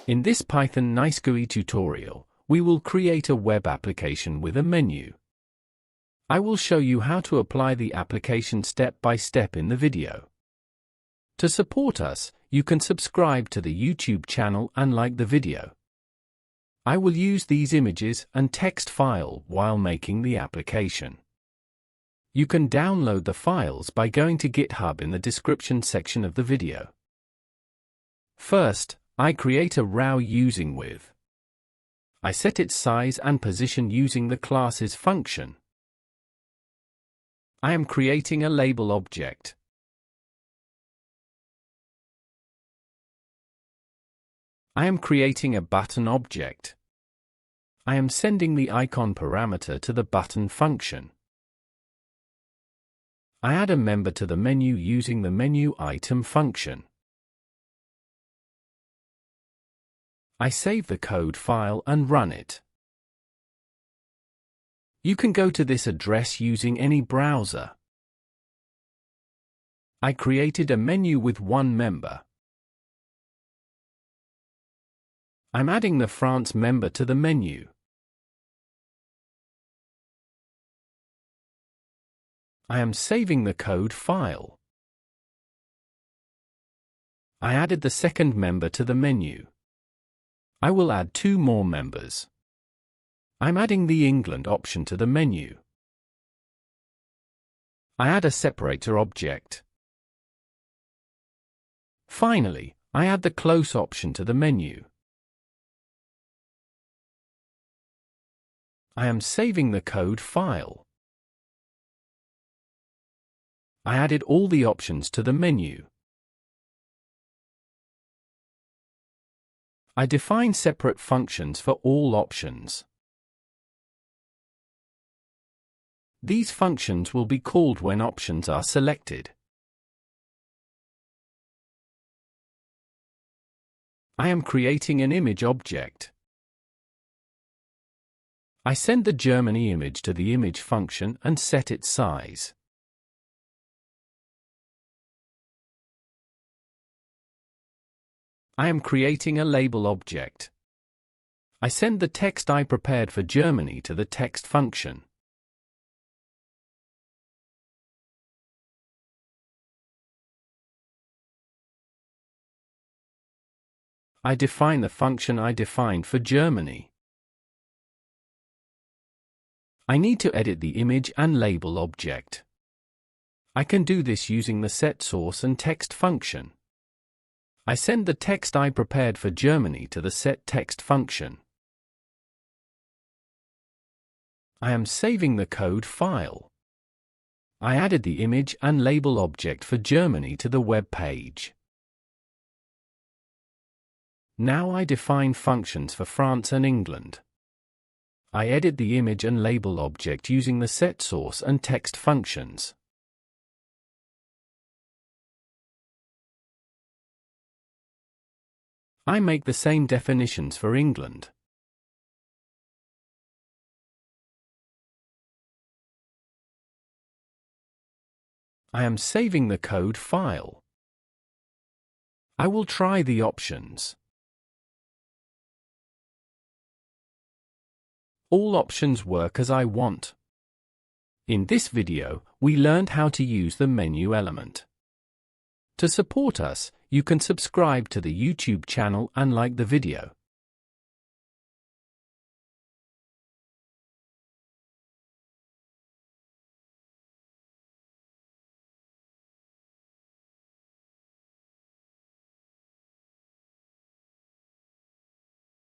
In this Python NiceGUI tutorial, we will create a web application with a menu. I will show you how to apply the application step by step in the video. To support us, you can subscribe to the YouTube channel and like the video. I will use these images and text file while making the application. You can download the files by going to GitHub in the description section of the video. First, I create a row using with. I set its size and position using the class's function. I am creating a label object. I am creating a button object. I am sending the icon parameter to the button function. I add a member to the menu using the menu item function. I save the code file and run it. You can go to this address using any browser. I created a menu with one member. I'm adding the France member to the menu. I am saving the code file. I added the second member to the menu. I will add two more members. I'm adding the England option to the menu. I add a separator object. Finally, I add the close option to the menu. I am saving the code file. I added all the options to the menu. I define separate functions for all options. These functions will be called when options are selected. I am creating an image object. I send the Germany image to the image function and set its size. I am creating a label object. I send the text I prepared for Germany to the text function. I define the function I defined for Germany. I need to edit the image and label object. I can do this using the setSource and text function. I send the text I prepared for Germany to the setText function. I am saving the code file. I added the image and label object for Germany to the web page. Now I define functions for France and England. I edit the image and label object using the setSource and text functions. I make the same definitions for England. I am saving the code file. I will try the options. All options work as I want. In this video, we learned how to use the menu element. To support us, you can subscribe to the YouTube channel and like the video.